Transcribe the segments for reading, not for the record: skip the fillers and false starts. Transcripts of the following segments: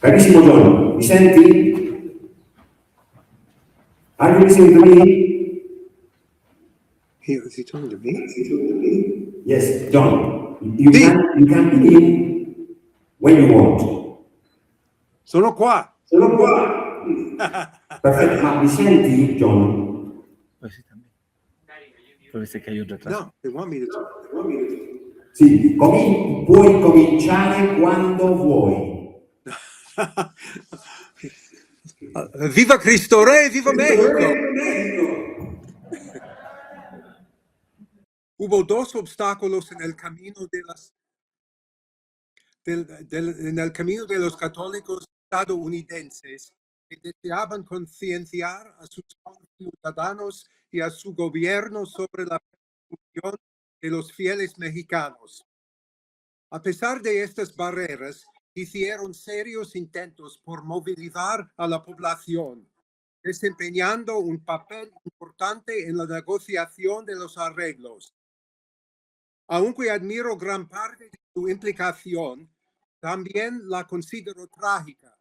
Carissimo John, mi senti? Are you listening to me? Is he talking to me? Yes, John. You Sì. can begin when you want. Sono qua. Sono qua. Perfetto, ma mi senti, John? Pues sí, también. Puede ser que hay un retraso. No, they want me to talk. Sì, puoi cominciare quando vuoi. Viva Cristo Re, viva México. Hubo dos obstáculos en el camino en el camino de los católicos estadounidenses que deseaban concienciar a sus ciudadanos y a su gobierno sobre la persecución de los fieles mexicanos. A pesar de estas barreras, hicieron serios intentos por movilizar a la población, desempeñando un papel importante en la negociación de los arreglos. Aunque admiro gran parte de su implicación, también la considero trágica.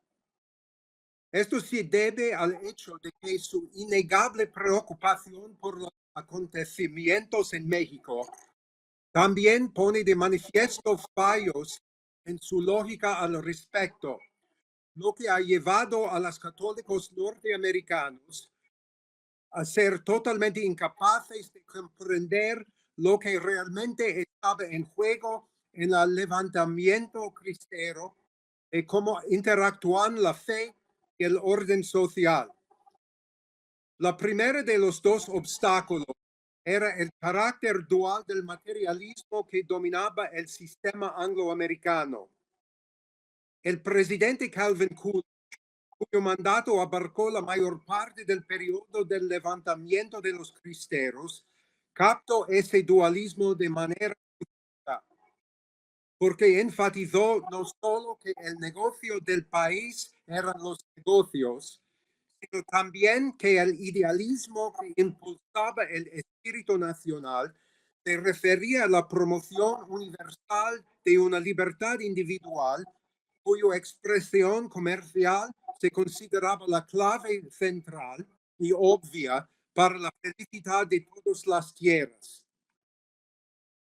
Esto se debe al hecho de que su innegable preocupación por los acontecimientos en México también pone de manifiesto fallos en su lógica al respecto, lo que ha llevado a los católicos norteamericanos a ser totalmente incapaces de comprender lo que realmente estaba en juego en el levantamiento cristero y cómo interactúan la fe y el orden social. La primera de los dos obstáculos era el carácter dual del materialismo que dominaba el sistema angloamericano. El presidente Calvin Coolidge, cuyo mandato abarcó la mayor parte del periodo del levantamiento de los cristeros, captó ese dualismo de manera justa, porque enfatizó no solo que el negocio del país eran los negocios, sino también que el idealismo que impulsaba el espíritu nacional se refería a la promoción universal de una libertad individual cuya expresión comercial se consideraba la clave central y obvia para la felicidad de todas las tierras.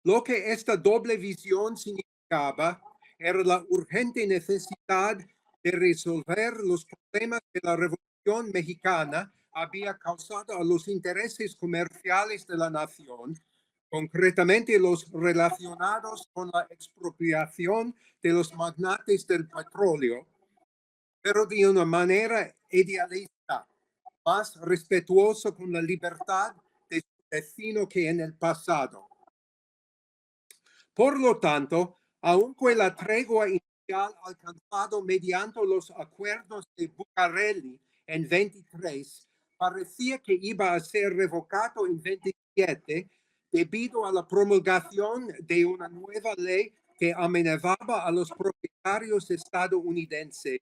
Lo que esta doble visión significaba era la urgente necesidad de resolver los problemas que la Revolución Mexicana había causado a los intereses comerciales de la nación, concretamente los relacionados con la expropiación de los magnates del petróleo, pero de una manera idealista, más respetuosa con la libertad de su destino que en el pasado. Por lo tanto, aunque la tregua inicial alcanzado mediante los acuerdos de Bucareli en 23 parecía que iba a ser revocado en 27 debido a la promulgación de una nueva ley que amenazaba a los propietarios estadounidenses.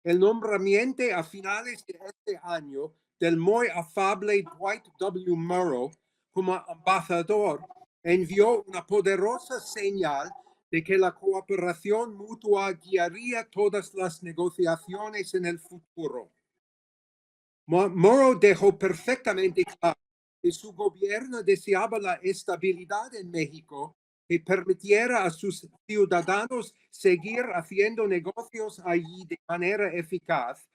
El nombramiento a finales de este año del muy afable Dwight W. Murrow como embajador envió una poderosa señal de que la cooperación mutua guiaría todas las negociaciones en el futuro. Murrow dejó perfectamente claro que su gobierno deseaba la estabilidad en México que permitiera a sus ciudadanos seguir haciendo negocios allí de manera eficaz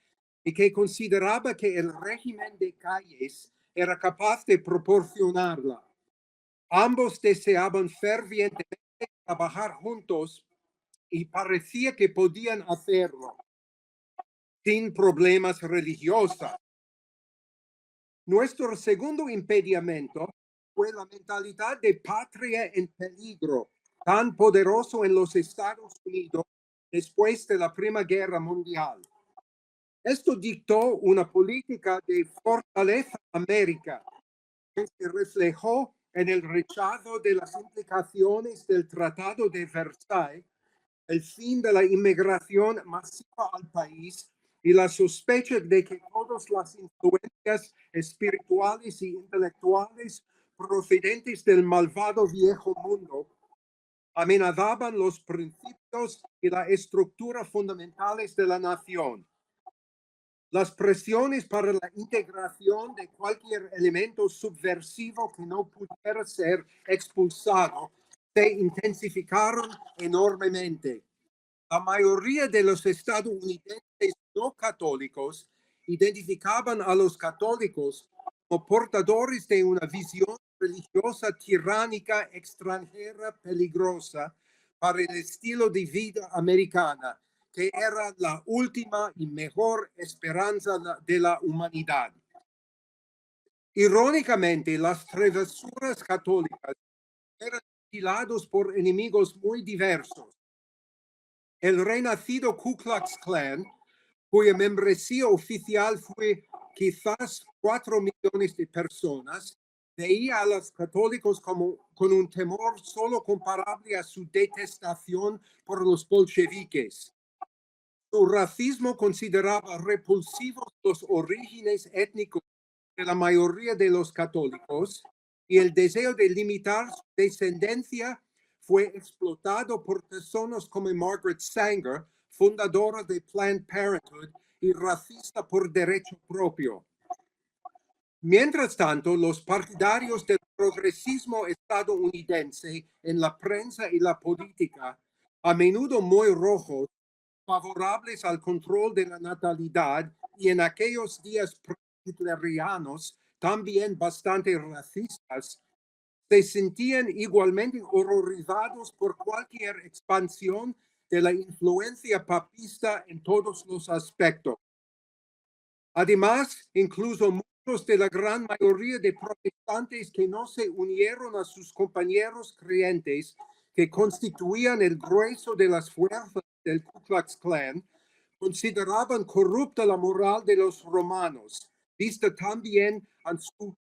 y que consideraba que el régimen de calles era capaz de proporcionarla. Ambos deseaban fervientemente trabajar juntos y parecía que podían hacerlo sin problemas religiosos. Nuestro segundo impedimento fue la mentalidad de patria en peligro, tan poderoso en los Estados Unidos después de la Primera Guerra Mundial. Esto dictó una política de fortaleza América que se reflejó en el rechazo de las implicaciones del Tratado de Versailles, el fin de la inmigración masiva al país y la sospecha de que todas las influencias espirituales y intelectuales procedentes del malvado viejo mundo amenazaban los principios y la estructura fundamentales de la nación. Las presiones para la integración de cualquier elemento subversivo que no pudiera ser expulsado se intensificaron enormemente. La mayoría de los estadounidenses no católicos identificaban a los católicos como portadores de una visión religiosa tiránica, extranjera, peligrosa para el estilo de vida americana, que era la última y mejor esperanza de la humanidad. Irónicamente, las travesuras católicas eran vigilados por enemigos muy diversos. El renacido Ku Klux Klan, cuya membresía oficial fue quizás 4 millones de personas, veía a los católicos como con un temor solo comparable a su detestación por los bolcheviques. Su racismo consideraba repulsivos los orígenes étnicos de la mayoría de los católicos y el deseo de limitar su descendencia fue explotado por personas como Margaret Sanger, fundadora de Planned Parenthood y racista por derecho propio. Mientras tanto, los partidarios del progresismo estadounidense en la prensa y la política, a menudo muy rojos, favorables al control de la natalidad y en aquellos días hitlerianos, también bastante racistas, se sentían igualmente horrorizados por cualquier expansión de la influencia papista en todos los aspectos. Además, incluso muchos de la gran mayoría de protestantes que no se unieron a sus compañeros creyentes, que constituían el grueso de las fuerzas del Ku Klux Klan, consideraban corrupta la moral de los romanos, vista también en su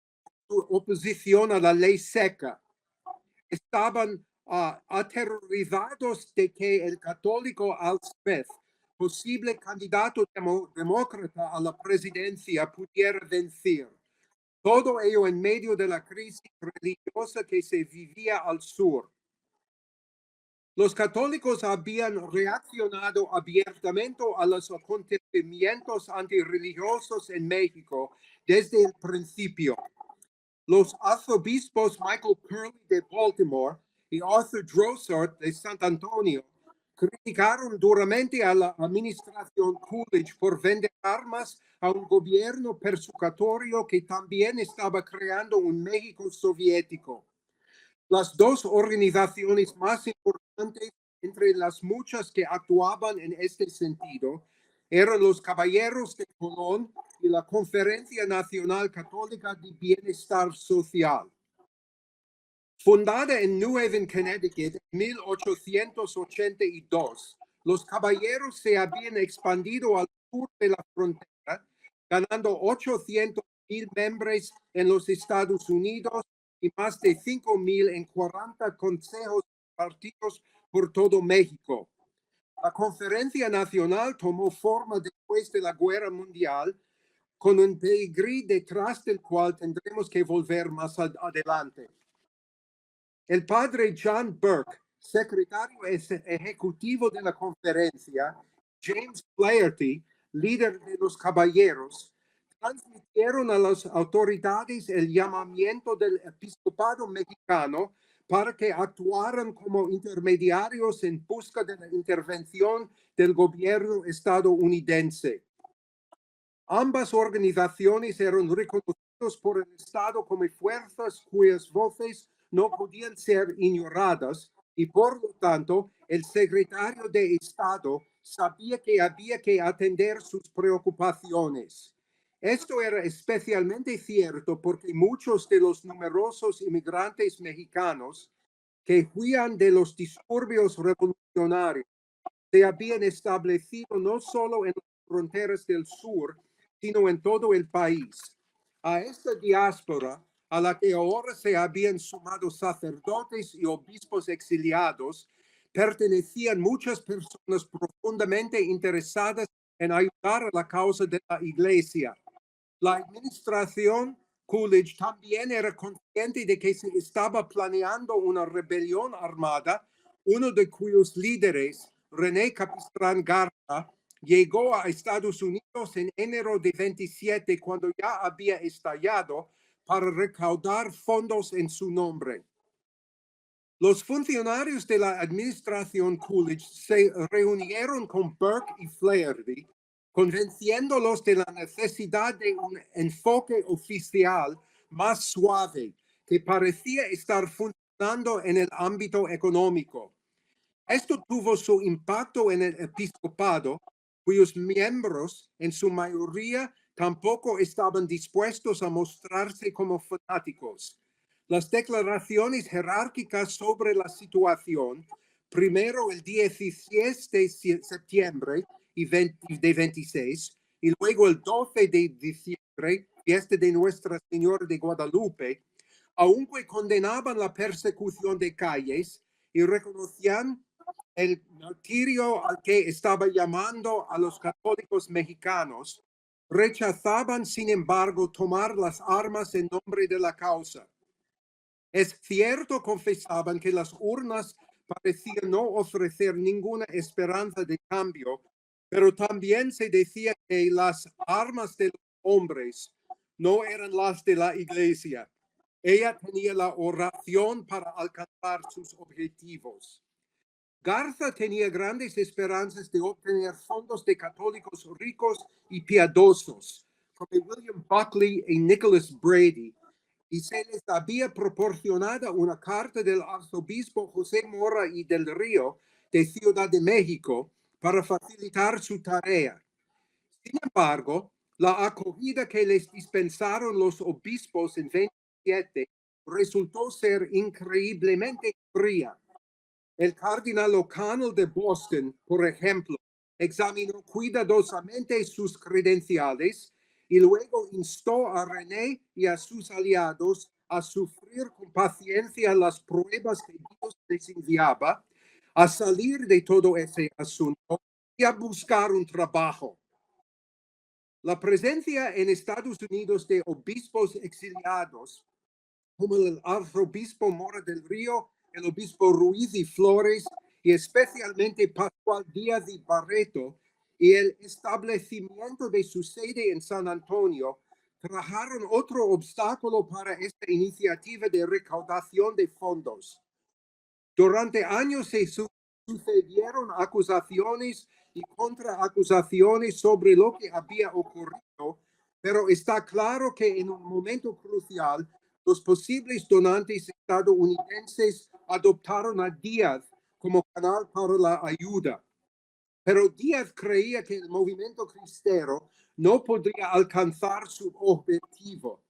oposición a la ley seca. Estaban aterrorizados de que el católico Al Smith, posible candidato demócrata a la presidencia, pudiera vencer. Todo ello en medio de la crisis religiosa que se vivía al sur. Los católicos habían reaccionado abiertamente a los acontecimientos antirreligiosos en México desde el principio. Los arzobispos Michael Curley de Baltimore y Arthur Drossart de San Antonio criticaron duramente a la administración Coolidge por vender armas a un gobierno persecutatorio que también estaba creando un México soviético. Las dos organizaciones más importantes entre las muchas que actuaban en este sentido eran los Caballeros de Colón y la Conferencia Nacional Católica de Bienestar Social. Fundada en New Haven, Connecticut, en 1882, los caballeros se habían expandido al sur de la frontera, ganando 800,000 miembros en los Estados Unidos y más de 5,000 en 40 consejos partidos por todo México. La Conferencia Nacional tomó forma después de la Guerra Mundial, con un pedigrí detrás del cual tendremos que volver más adelante. El padre John Burke, secretario ejecutivo de la conferencia, James Flaherty, líder de los caballeros, transmitieron a las autoridades el llamamiento del episcopado mexicano para que actuaran como intermediarios en busca de la intervención del gobierno estadounidense. Ambas organizaciones eran reconocidas por el Estado como fuerzas cuyas voces no podían ser ignoradas y por lo tanto el secretario de Estado sabía que había que atender sus preocupaciones. Esto era especialmente cierto porque muchos de los numerosos inmigrantes mexicanos que huían de los disturbios revolucionarios se habían establecido no solo en las fronteras del sur, sino en todo el país. A esta diáspora, a la que ahora se habían sumado sacerdotes y obispos exiliados, pertenecían muchas personas profundamente interesadas en ayudar a la causa de la Iglesia. La administración Coolidge también era consciente de que se estaba planeando una rebelión armada uno de cuyos líderes, René Capistrán Garza, llegó a Estados Unidos en enero de 27 cuando ya había estallado para recaudar fondos en su nombre. Los funcionarios de la administración Coolidge se reunieron con Burke y Flaherty, convenciéndolos de la necesidad de un enfoque oficial más suave que parecía estar funcionando en el ámbito económico. Esto tuvo su impacto en el episcopado, cuyos miembros, en su mayoría, tampoco estaban dispuestos a mostrarse como fanáticos. Las declaraciones jerárquicas sobre la situación, primero el 16 de septiembre de 26 y luego el 12 de diciembre, fiesta de Nuestra Señora de Guadalupe, aunque condenaban la persecución de calles y reconocían el martirio al que estaba llamando a los católicos mexicanos, rechazaban, sin embargo, tomar las armas en nombre de la causa. Es cierto, confesaban, que las urnas parecían no ofrecer ninguna esperanza de cambio, pero también se decía que las armas de los hombres no eran las de la iglesia. Ella tenía la oración para alcanzar sus objetivos. Garza tenía grandes esperanzas de obtener fondos de católicos ricos y piadosos, como William Buckley y Nicholas Brady, y se les había proporcionado una carta del arzobispo José Mora y del Río de Ciudad de México para facilitar su tarea. Sin embargo, la acogida que les dispensaron los obispos en 27 resultó ser increíblemente fría. El cardenal O'Connell de Boston, por ejemplo, examinó cuidadosamente sus credenciales y luego instó a René y a sus aliados a sufrir con paciencia las pruebas que Dios les enviaba, a salir de todo ese asunto y a buscar un trabajo. La presencia en Estados Unidos de obispos exiliados, como el arzobispo Mora del Río, el obispo Ruiz y Flores, y especialmente Pascual Díaz y Barreto, y el establecimiento de su sede en San Antonio, trajeron otro obstáculo para esta iniciativa de recaudación de fondos. Durante años se sucedieron acusaciones y contraacusaciones sobre lo que había ocurrido, pero está claro que en un momento crucial, los posibles donantes estadounidenses adoptaron a Díaz como canal para la ayuda. Pero Díaz creía que el movimiento cristero no podría alcanzar su objetivo.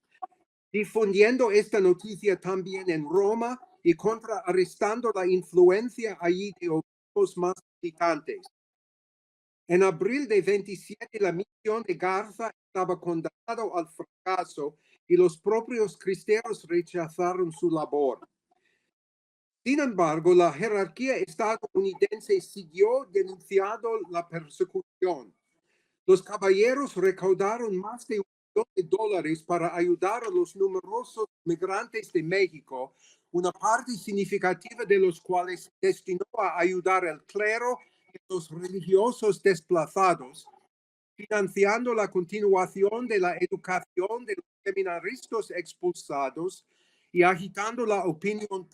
Difundiendo esta noticia también en Roma y contrarrestando la influencia allí de obispos más militantes. En abril de 27, la misión de Garza estaba condenada al fracaso y los propios cristeros rechazaron su labor. Sin embargo, la jerarquía estadounidense siguió denunciando la persecución. Los caballeros recaudaron más de $1,000,000 para ayudar a los numerosos migrantes de México, una parte significativa de los cuales destinó a ayudar al clero y los religiosos desplazados, financiando la continuación de la educación de los seminaristas expulsados y agitando la opinión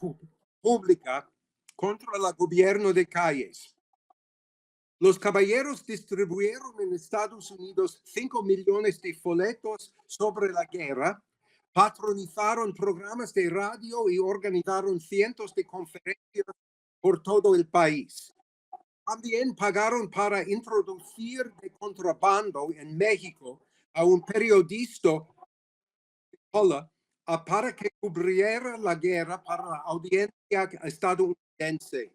pública contra el gobierno de Calles. Los caballeros distribuyeron en Estados Unidos 5 millones de folletos sobre la guerra, patronizaron programas de radio y organizaron cientos de conferencias por todo el país. También pagaron para introducir de contrabando en México a un periodista para que cubriera la guerra para la audiencia estadounidense.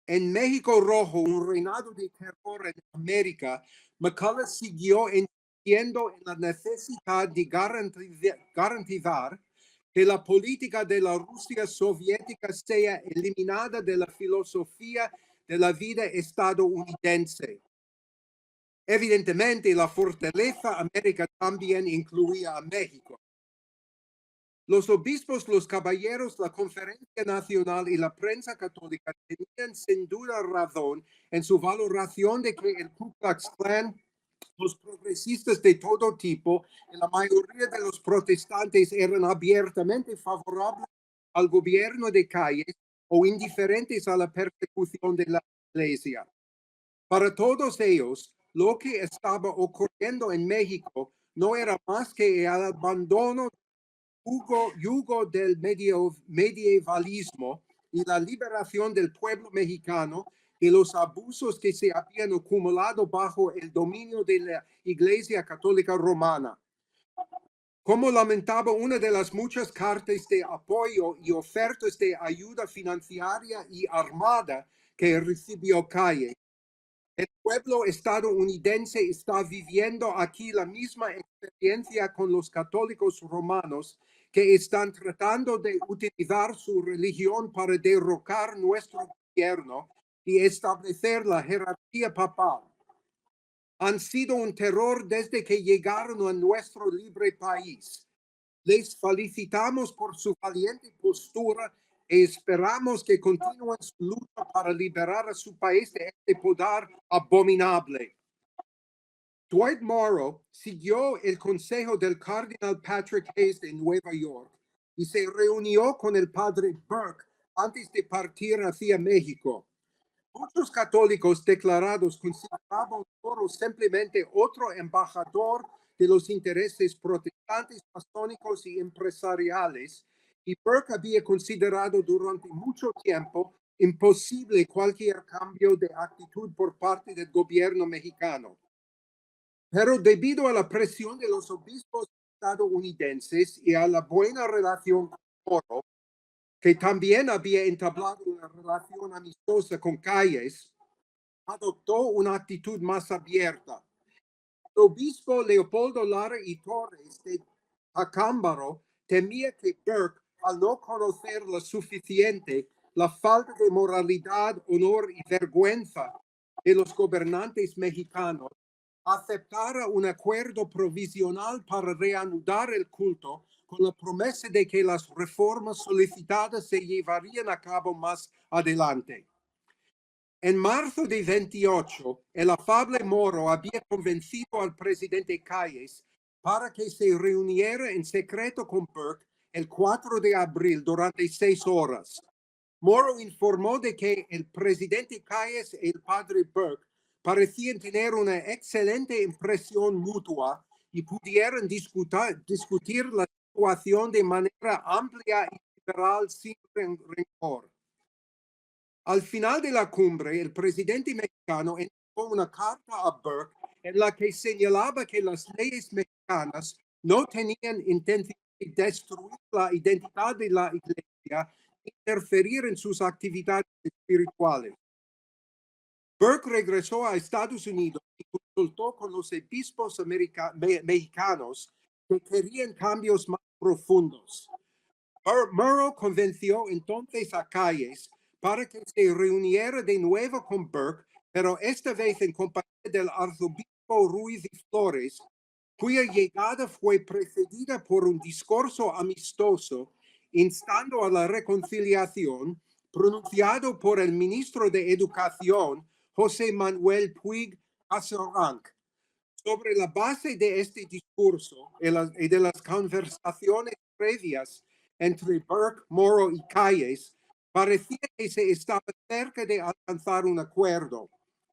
En México Rojo, un reinado de terror en América, McCulloch siguió insistiendo en la necesidad de garantizar que la política de la Rusia soviética sea eliminada de la filosofía de la vida estadounidense. Evidentemente, la fortaleza América también incluía a México. Los obispos, los caballeros, la Conferencia Nacional y la prensa católica tenían sin duda razón en su valoración de que el Ku Klux Klan, los progresistas de todo tipo y la mayoría de los protestantes eran abiertamente favorables al gobierno de Calles o indiferentes a la persecución de la Iglesia. Para todos ellos, lo que estaba ocurriendo en México no era más que el abandono yugo del medievalismo y la liberación del pueblo mexicano de los abusos que se habían acumulado bajo el dominio de la Iglesia Católica Romana. Como lamentaba una de las muchas cartas de apoyo y ofertas de ayuda financiera y armada que recibió Calles, el pueblo estadounidense está viviendo aquí la misma experiencia con los católicos romanos que están tratando de utilizar su religión para derrocar nuestro gobierno y establecer la jerarquía papal. Han sido un terror desde que llegaron a nuestro libre país. Les felicitamos por su valiente postura y esperamos que continúen su lucha para liberar a su país de este poder abominable. Dwight Morrow siguió el consejo del cardenal Patrick Hayes de Nueva York y se reunió con el padre Burke antes de partir hacia México. Muchos católicos declarados consideraban Morrow simplemente otro embajador de los intereses protestantes, masónicos y empresariales, y Burke había considerado durante mucho tiempo imposible cualquier cambio de actitud por parte del gobierno mexicano. Pero debido a la presión de los obispos estadounidenses y a la buena relación con Morrow, que también había entablado una relación amistosa con Calles, adoptó una actitud más abierta. El obispo Leopoldo Lara y Torres de Acámbaro temía que Burke, al no conocer lo suficiente la falta de moralidad, honor y vergüenza de los gobernantes mexicanos, aceptara un acuerdo provisional para reanudar el culto con la promesa de que las reformas solicitadas se llevarían a cabo más adelante. En marzo de 28, el afable Morrow había convencido al presidente Calles para que se reuniera en secreto con Burke el 4 de abril durante 6 horas. Morrow informó de que el presidente Calles y el padre Burke parecían tener una excelente impresión mutua y pudieran discutir la situación de manera amplia y liberal sin rencor. Al final de la cumbre, el presidente mexicano entregó una carta a Burke en la que señalaba que las leyes mexicanas no tenían intención de destruir la identidad de la Iglesia, interferir en sus actividades espirituales. Burke regresó a Estados Unidos y consultó con los obispos mexicanos que querían cambios más profundos. Morrow convenció entonces a Calles para que se reuniera de nuevo con Burke, pero esta vez en compañía del arzobispo Ruiz y Flores, cuya llegada fue precedida por un discurso amistoso instando a la reconciliación pronunciado por el ministro de Educación, José Manuel Puig Casaranc. Sobre la base de este discurso y de las conversaciones previas entre Burke, Morrow y Calles, parecía que se estaba cerca de alcanzar un acuerdo.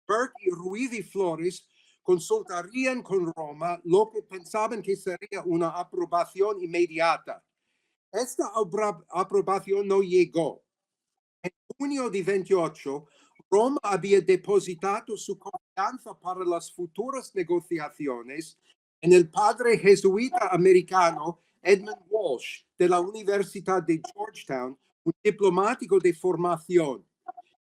Burke y Ruiz y Flores consultarían con Roma lo que pensaban que sería una aprobación inmediata. Esta aprobación no llegó. En junio de 28, Roma había depositado su confianza para las futuras negociaciones en el padre jesuita americano Edmund Walsh de la Universidad de Georgetown, un diplomático de formación.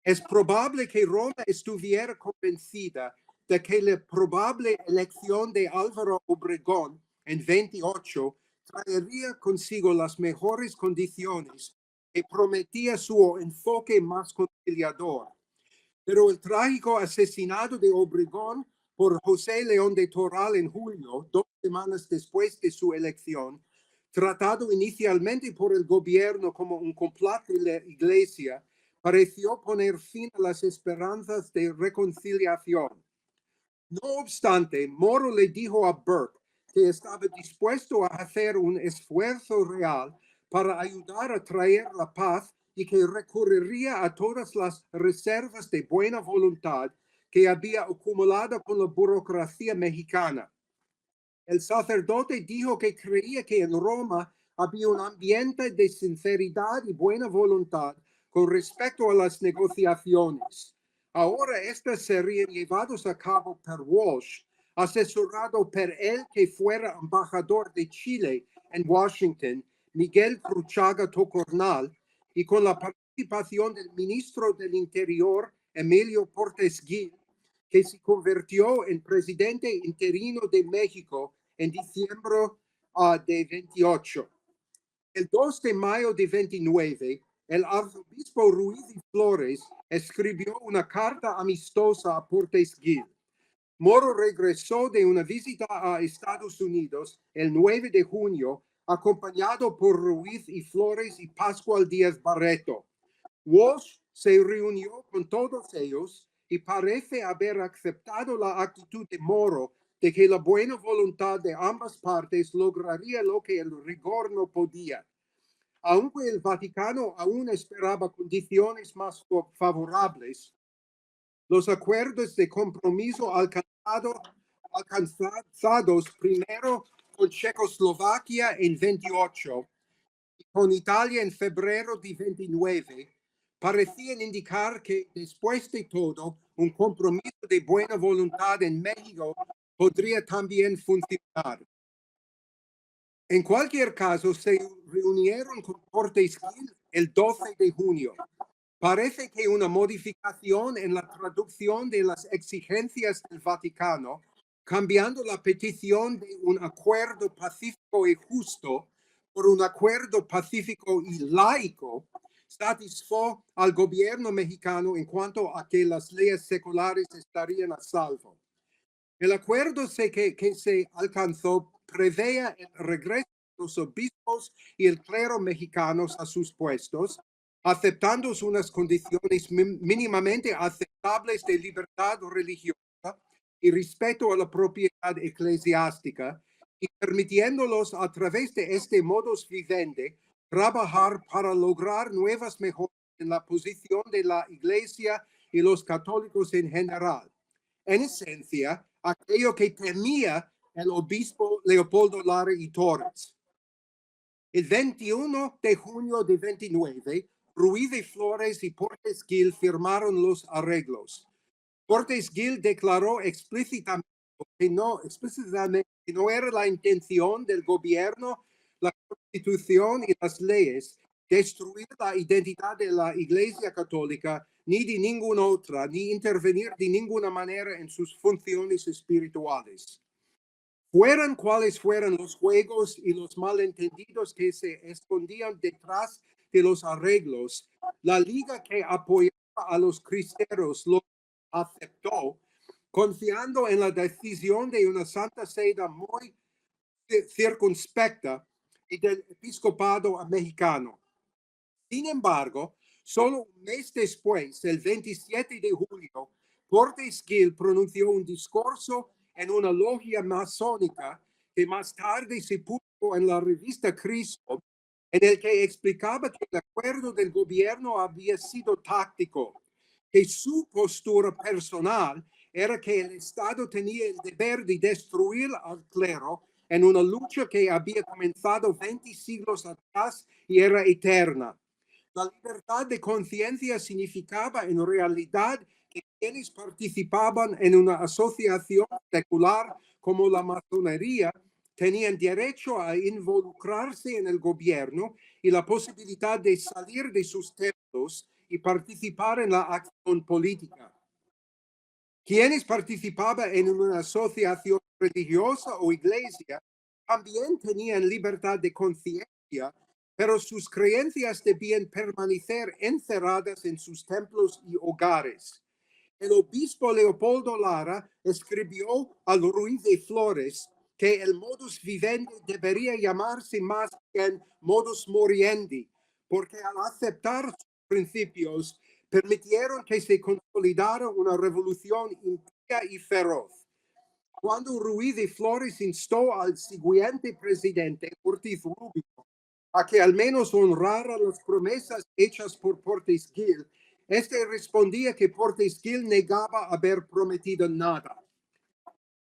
Es probable que Roma estuviera convencida de que la probable elección de Álvaro Obregón en 28 traería consigo las mejores condiciones que prometía su enfoque más conciliador. Pero el trágico asesinato de Obregón por José León de Toral en julio, 2 semanas después de su elección, tratado inicialmente por el gobierno como un complot de la Iglesia, pareció poner fin a las esperanzas de reconciliación. No obstante, Moro le dijo a Burke que estaba dispuesto a hacer un esfuerzo real para ayudar a traer la paz y que recurriría a todas las reservas de buena voluntad que había acumulado con la burocracia mexicana. El sacerdote dijo que creía que en Roma había un ambiente de sinceridad y buena voluntad con respecto a las negociaciones. Ahora estas serían llevadas a cabo por Walsh, asesorado por el que fuera embajador de Chile en Washington, Miguel Cruchaga Tocornal, y con la participación del ministro del Interior, Emilio Portes Gil, que se convirtió en presidente interino de México en diciembre de 28. El 2 de mayo de 29, el arzobispo Ruiz y Flores escribió una carta amistosa a Portes Gil. Moro regresó de una visita a Estados Unidos el 9 de junio, acompañado por Ruiz y Flores y Pascual Díaz Barreto. Walsh se reunió con todos ellos y parece haber aceptado la actitud de Moro de que la buena voluntad de ambas partes lograría lo que el rigor no podía. Aunque el Vaticano aún esperaba condiciones más favorables, los acuerdos de compromiso alcanzados primero con Checoslovaquia en 28 y con Italia en febrero de 29 parecían indicar que después de todo un compromiso de buena voluntad en México podría también funcionar. En cualquier caso, se reunieron con Portes Gil el 12 de junio. Parece que una modificación en la traducción de las exigencias del Vaticano, cambiando la petición de un acuerdo pacífico y justo por un acuerdo pacífico y laico, satisfó al gobierno mexicano en cuanto a que las leyes seculares estarían a salvo. El acuerdo que se alcanzó preveía el regreso de los obispos y el clero mexicanos a sus puestos, aceptando unas condiciones mínimamente aceptables de libertad religiosa y respeto a la propiedad eclesiástica, y permitiéndolos a través de este modus vivendi trabajar para lograr nuevas mejoras en la posición de la Iglesia y los católicos en general. En esencia, aquello que temía el obispo Leopoldo Lara y Torres. El 21 de junio de 29, Ruiz de Flores y Portes Gil firmaron los arreglos. Portes Gil declaró explícitamente que no era la intención del gobierno, la Constitución y las leyes destruir la identidad de la Iglesia Católica, ni de ninguna otra, ni intervenir de ninguna manera en sus funciones espirituales. Fueran cuales fueran los juegos y los malentendidos que se escondían detrás de los arreglos, la liga que apoyaba a los cristeros lo aceptó, confiando en la decisión de una Santa Sede muy circunspecta y del episcopado mexicano. Sin embargo, solo un mes después, el 27 de julio, Portes Gil pronunció un discurso en una logia masónica que más tarde se publicó en la revista Cristo, en el que explicaba que el acuerdo del gobierno había sido táctico, que su postura personal era que el Estado tenía el deber de destruir al clero en una lucha que había comenzado 20 siglos atrás y era eterna. La libertad de conciencia significaba en realidad que quienes participaban en una asociación secular como la masonería tenían derecho a involucrarse en el gobierno y la posibilidad de salir de sus templos y participar en la acción política. Quienes participaban en una asociación religiosa o iglesia también tenían libertad de conciencia, pero sus creencias debían permanecer encerradas en sus templos y hogares. El obispo Leopoldo Lara escribió al Ruiz de Flores que el modus vivendi debería llamarse más bien modus moriendi, porque al aceptar sus principios permitieron que se consolidara una revolución impía y feroz. Cuando Ruiz de Flores instó al siguiente presidente, Ortiz Rubio, a que al menos honrara las promesas hechas por Portes Gil, este respondía que Portes Gil negaba haber prometido nada.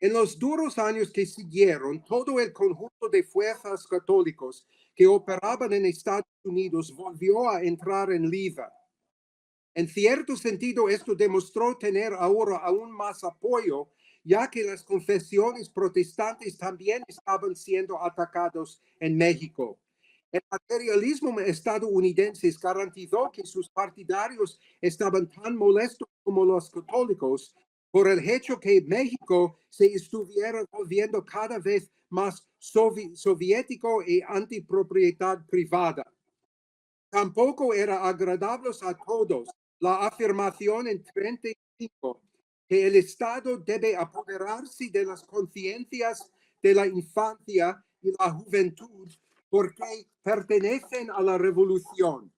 En los duros años que siguieron, todo el conjunto de fuerzas católicos que operaban en Estados Unidos volvió a entrar en liza. En cierto sentido, esto demostró tener ahora aún más apoyo, ya que las confesiones protestantes también estaban siendo atacados en México. El materialismo estadounidense garantizó que sus partidarios estaban tan molestos como los católicos por el hecho que México se estuviera volviendo cada vez más soviético y antipropiedad privada. Tampoco era agradable a todos la afirmación en 35 que el Estado debe apoderarse de las conciencias de la infancia y la juventud porque pertenecen a la revolución.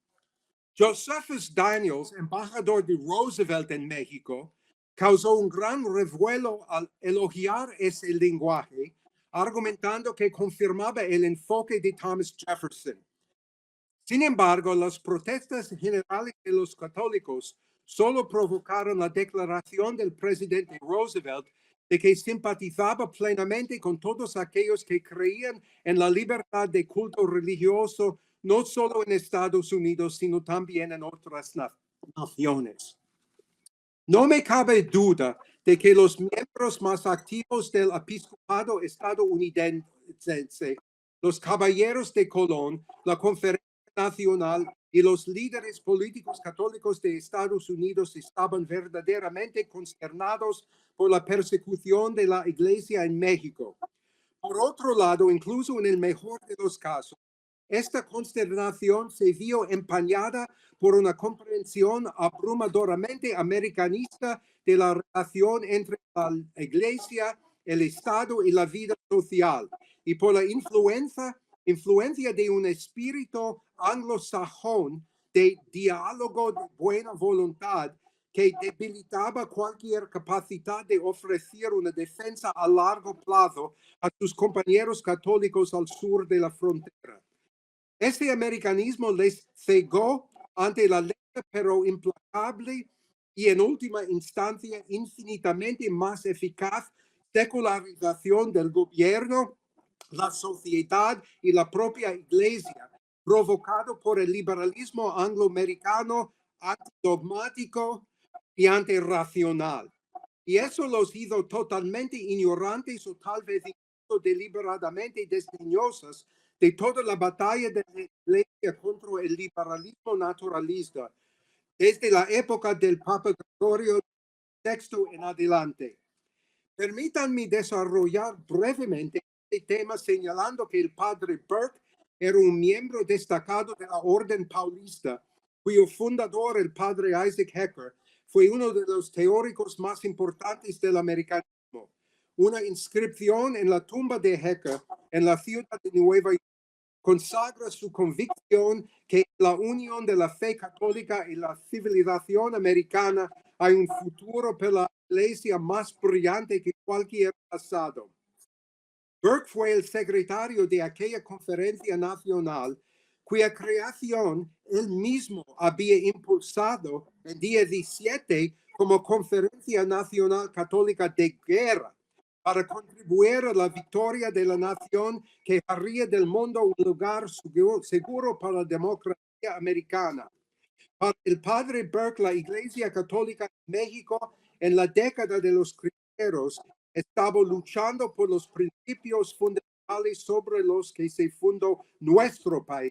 Josephus Daniels, embajador de Roosevelt en México, causó un gran revuelo al elogiar ese lenguaje, argumentando que confirmaba el enfoque de Thomas Jefferson. Sin embargo, las protestas generales de los católicos solo provocaron la declaración del presidente Roosevelt de que simpatizaba plenamente con todos aquellos que creían en la libertad de culto religioso, no solo en Estados Unidos, sino también en otras naciones. No me cabe duda de que los miembros más activos del episcopado estadounidense, los caballeros de Colón, la Conferencia Nacional y los líderes políticos católicos de Estados Unidos estaban verdaderamente consternados por la persecución de la Iglesia en México. Por otro lado, incluso en el mejor de los casos, esta consternación se vio empañada por una comprensión abrumadoramente americanista de la relación entre la Iglesia, el Estado y la vida social, y por la influencia de un espíritu anglosajón de diálogo de buena voluntad que debilitaba cualquier capacidad de ofrecer una defensa a largo plazo a sus compañeros católicos al sur de la frontera. Este americanismo les cegó ante la lenta pero implacable y en última instancia infinitamente más eficaz secularización del gobierno, la sociedad y la propia iglesia, provocado por el liberalismo angloamericano antidogmático y antirracional. Y eso los hizo totalmente ignorantes o tal vez deliberadamente desdeñosas de toda la batalla de la Iglesia contra el liberalismo naturalista, desde la época del Papa Gregorio VI en adelante. Permítanme desarrollar brevemente este tema señalando que el padre Burke era un miembro destacado de la Orden Paulista, cuyo fundador, el padre Isaac Hecker, fue uno de los teóricos más importantes del americanismo. Una inscripción en la tumba de Hecker en la ciudad de Nueva York consagra su convicción que la unión de la fe católica y la civilización americana hay un futuro para la iglesia más brillante que cualquier pasado. Burke fue el secretario de aquella conferencia nacional cuya creación él mismo había impulsado el día 17 como Conferencia Nacional Católica de Guerra para contribuir a la victoria de la nación que haría del mundo un lugar seguro para la democracia americana. Para el padre Burke, la Iglesia Católica en México en la década de los cristeros estaba luchando por los principios fundamentales sobre los que se fundó nuestro país.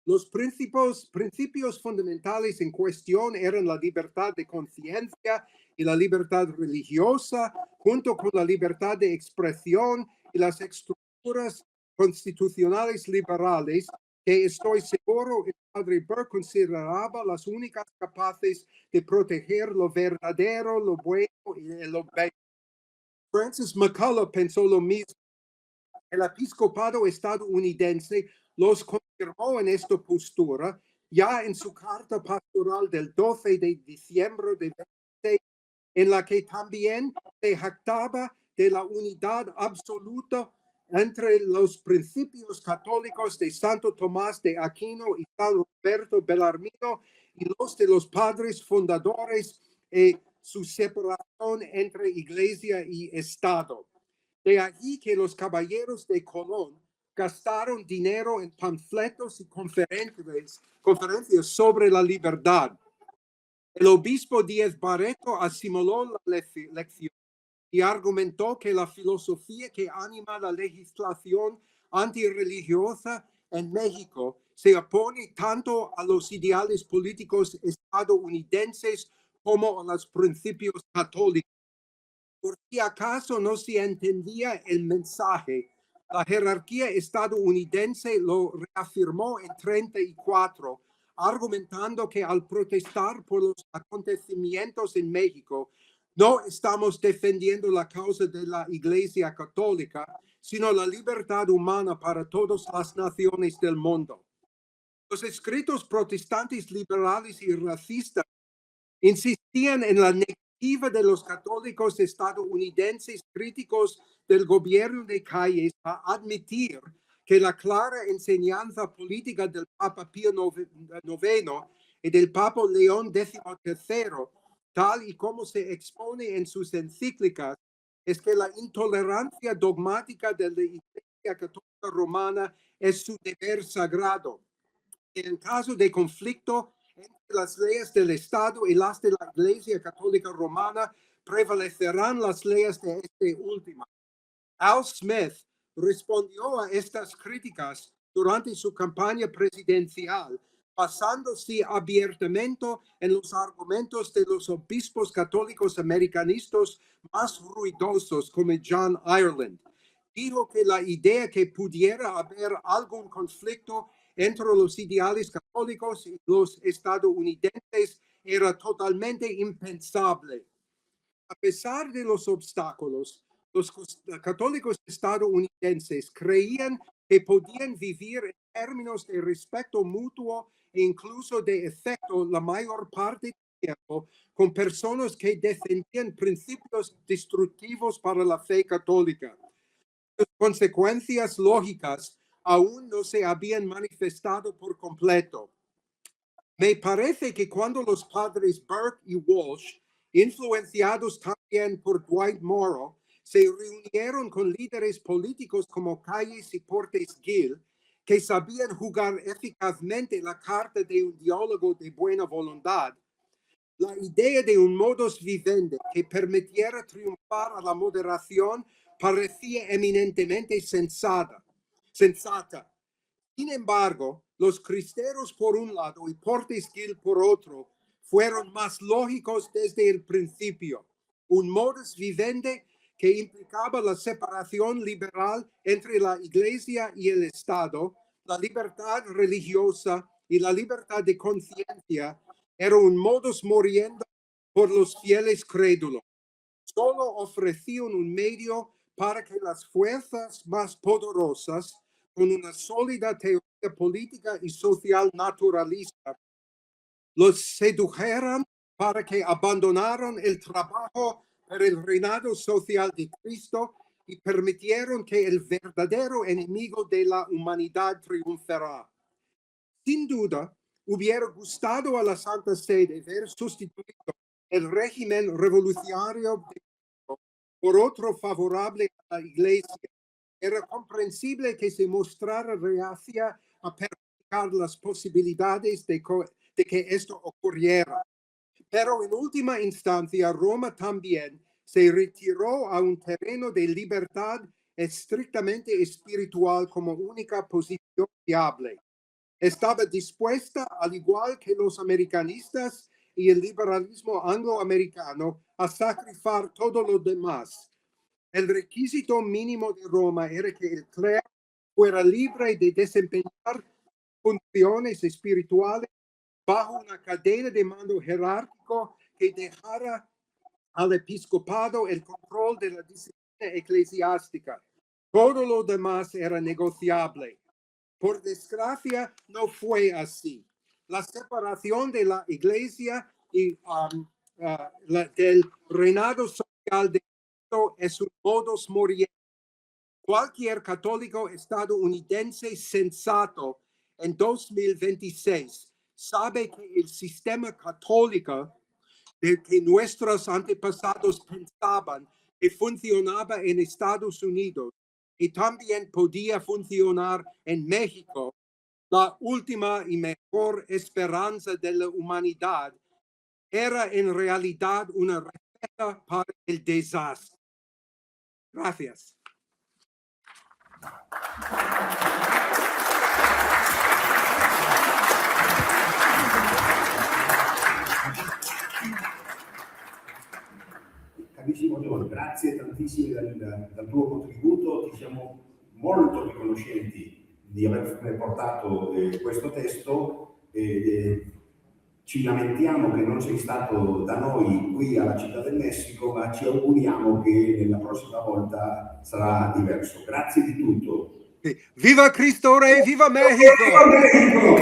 Los principios fundamentales en cuestión eran la libertad de conciencia y la libertad religiosa, junto con la libertad de expresión y las estructuras constitucionales liberales que estoy seguro el padre Burke consideraba las únicas capaces de proteger lo verdadero, lo bueno y lo bello. Francis McCullough pensó lo mismo. El episcopado estadounidense los confirmó en esta postura ya en su carta pastoral del 12 de diciembre de 26, en la que también se jactaba de la unidad absoluta entre los principios católicos de Santo Tomás de Aquino y San Roberto Bellarmino y los de los padres fundadores y su separación entre iglesia y Estado. De allí que los caballeros de Colón gastaron dinero en panfletos y conferencias sobre la libertad. El obispo Díaz Barreto asimiló la lección y argumentó que la filosofía que anima la legislación antirreligiosa en México se opone tanto a los ideales políticos estadounidenses como a los principios católicos. Por si acaso no se entendía el mensaje, la jerarquía estadounidense lo reafirmó en 34, argumentando que al protestar por los acontecimientos en México, no estamos defendiendo la causa de la Iglesia Católica, sino la libertad humana para todas las naciones del mundo. Los escritos protestantes liberales y racistas insistían en la negativa de los católicos estadounidenses críticos del gobierno de Calles a admitir que la clara enseñanza política del Papa Pío IX y del Papa León XIII, tal y como se expone en sus encíclicas, es que la intolerancia dogmática de la Iglesia Católica Romana es su deber sagrado. En caso de conflicto entre las leyes del Estado y las de la Iglesia Católica Romana, prevalecerán las leyes de este última. Al Smith respondió a estas críticas durante su campaña presidencial, basándose abiertamente en los argumentos de los obispos católicos americanistas más ruidosos como John Ireland. Dijo que la idea que pudiera haber algún conflicto entre los ideales católicos y los estadounidenses era totalmente impensable. A pesar de los obstáculos, los católicos estadounidenses creían que podían vivir en términos de respeto mutuo e incluso de efecto la mayor parte del tiempo con personas que defendían principios destructivos para la fe católica. Las consecuencias lógicas aún no se habían manifestado por completo. Me parece que cuando los padres Burke y Walsh, influenciados también por Dwight Morrow, se reunieron con líderes políticos como Calles y Portes Gil, que sabían jugar eficazmente la carta de un diálogo de buena voluntad, la idea de un modus vivendi que permitiera triunfar a la moderación parecía eminentemente sensata. Sin embargo, los cristeros por un lado y Portes Gil por otro fueron más lógicos desde el principio. Un modus vivendi que implicaba la separación liberal entre la Iglesia y el Estado, la libertad religiosa y la libertad de conciencia, era un modus moriendo por los fieles crédulos. Solo ofrecían un medio para que las fuerzas más poderosas, con una sólida teoría política y social naturalista, los sedujeran para que abandonaran el trabajo para el reinado social de Cristo y permitieron que el verdadero enemigo de la humanidad triunfara. Sin duda, hubiera gustado a la Santa Sede ver sustituido el régimen revolucionario por otro favorable a la Iglesia. Era comprensible que se mostrara reacia a perjudicar las posibilidades de que esto ocurriera. Pero en última instancia, Roma también se retiró a un terreno de libertad estrictamente espiritual como única posición viable. Estaba dispuesta, al igual que los americanistas y el liberalismo angloamericano, a sacrificar todo lo demás. El requisito mínimo de Roma era que el clero fuera libre de desempeñar funciones espirituales bajo una cadena de mando jerárquico que dejara al episcopado el control de la disciplina eclesiástica. Todo lo demás era negociable. Por desgracia, no fue así. La separación de la iglesia y del reinado social de Cristo es un modus moriendi. Cualquier católico estadounidense sensato en 2026 sabe que el sistema católico de que nuestros antepasados pensaban que funcionaba en Estados Unidos y también podía funcionar en México, la última y mejor esperanza de la humanidad, era en realidad una receta para el desastre. Gracias. Carissimo John, grazie tantissimo del tuo contributo, ti siamo molto riconoscenti di aver portato questo testo. Ci lamentiamo che non sei stato da noi qui alla Città del Messico, ma ci auguriamo che nella prossima volta sarà diverso. Grazie di tutto. Viva Cristo Re, viva México! ¡Viva México!